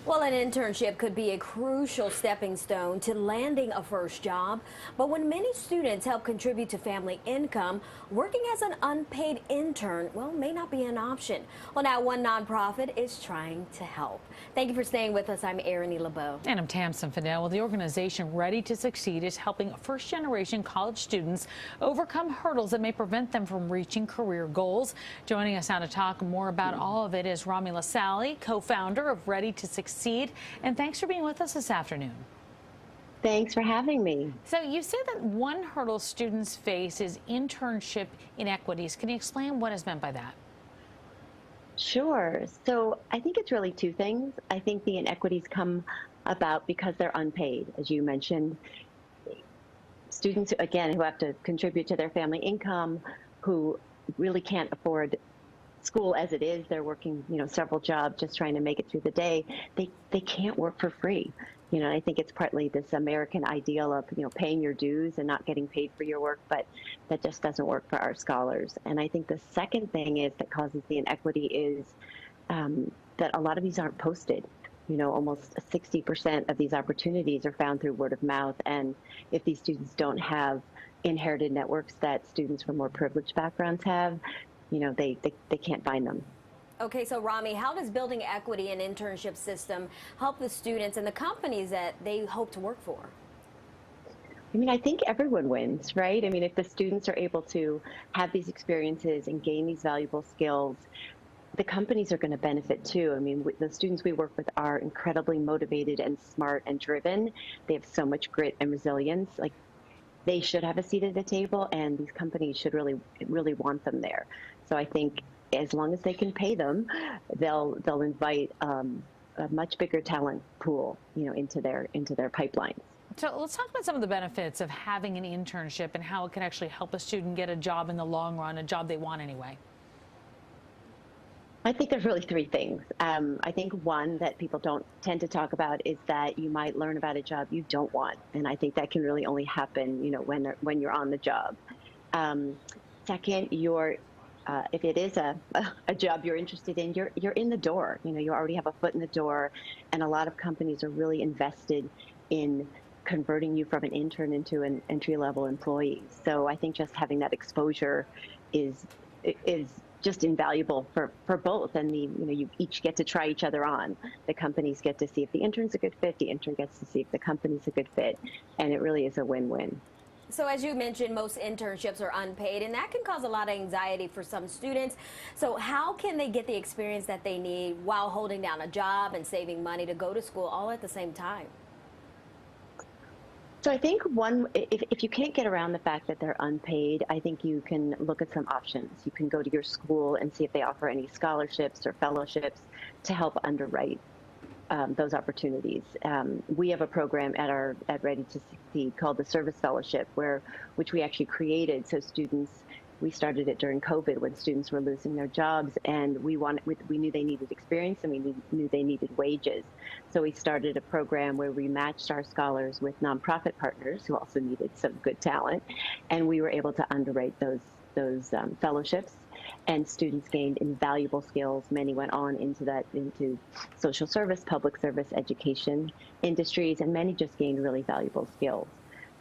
Well, an internship could be a crucial stepping stone to landing a first job. But when many students help contribute to family income, working as an unpaid intern, well, may not be an option. Well, now one nonprofit is trying to help. Thank you for staying with us. I'm Erin LeBeau. And I'm Tamsin Fidel. Well, the organization Ready to Succeed is helping first-generation college students overcome hurdles that may prevent them from reaching career goals. Joining us now to talk more about all of it is Rami Lasali, co-founder of Ready to Succeed. And thanks for being with us this afternoon. Thanks for having me. So you say that one hurdle students face is internship inequities. Can you explain what is meant by that? Sure. So I think it's really two things. I think the inequities come about because they're unpaid, as you mentioned. Students, again, who have to contribute to their family income, who really can't afford school as it is. They're working, several jobs just trying to make it through the day. They can't work for free. I think it's partly this American ideal of, paying your dues and not getting paid for your work, but that just doesn't work for our scholars. And I think the second thing is that causes the inequity is that a lot of these aren't posted. Almost 60% of these opportunities are found through word of mouth. And if these students don't have inherited networks that students from more privileged backgrounds have, they can't find them. Okay, so Rami, how does building equity in internship system help the students and the companies that they hope to work for? I think everyone wins, right? If the students are able to have these experiences and gain these valuable skills, the companies are going to benefit too. The students we work with are incredibly motivated and smart and driven. They have so much grit and resilience. They should have a seat at the table, and these companies should really want them there. So I think as long as they can pay them, they'll invite a much bigger talent pool, into their pipelines. So let's talk about some of the benefits of having an internship and how it can actually help a student get a job in the long run, a job they want anyway. I think there's really three things. I think one that people don't tend to talk about is that you might learn about a job you don't want, and I think that can really only happen, when you're on the job. Second, if it is a job you're interested in, you're in the door. You already have a foot in the door, and a lot of companies are really invested in converting you from an intern into an entry-level employee. So I think just having that exposure is just invaluable for both. And you each get to try each other on. The companies get to see if the intern's a good fit, the intern gets to see if the company's a good fit, and it really is a win-win. So as you mentioned, most internships are unpaid, and that can cause a lot of anxiety for some students. So how can they get the experience that they need while holding down a job and saving money to go to school all at the same time? So I think if you can't get around the fact that they're unpaid, I think you can look at some options. You can go to your school and see if they offer any scholarships or fellowships to help underwrite those opportunities. We have a program at Ready to Succeed called the Service Fellowship, which we actually created so students. We started it during COVID when students were losing their jobs, and we knew they needed experience and we knew they needed wages. So we started a program where we matched our scholars with nonprofit partners who also needed some good talent, and we were able to underwrite those fellowships. And students gained invaluable skills. Many went on into social service, public service, education industries, and many just gained really valuable skills.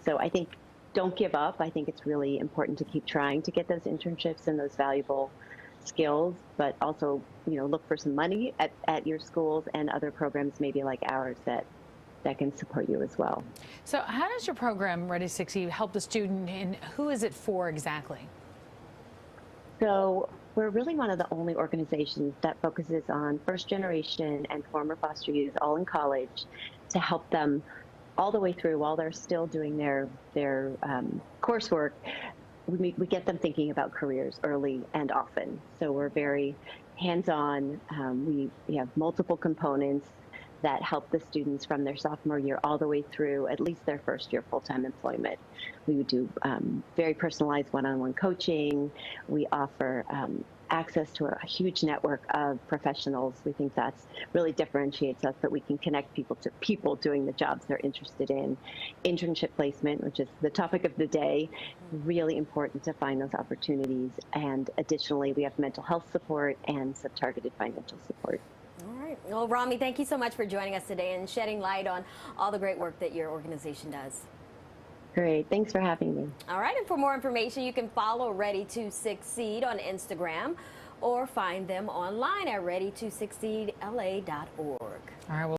So I think don't give up. I think it's really important to keep trying to get those internships and those valuable skills, but also, look for some money at your schools and other programs maybe like ours that can support you as well. So how does your program, Ready to Succeed, help the student, and who is it for exactly? So we're really one of the only organizations that focuses on first generation and former foster youth all in college to help them all the way through while they're still doing their coursework. We get them thinking about careers early and often. So we're very hands-on. We have multiple components that help the students from their sophomore year all the way through at least their first year full-time employment. We would do very personalized one-on-one coaching. We offer access to a huge network of professionals. We think that's really differentiates us, that we can connect people to people doing the jobs they're interested in. Internship placement, which is the topic of the day, really important to find those opportunities. And additionally, we have mental health support and some targeted financial support. All right. Well, Rami, thank you so much for joining us today and shedding light on all the great work that your organization does. Great. Thanks for having me. All right, and for more information, you can follow Ready to Succeed on Instagram or find them online at readytosucceedla.org. All right. Well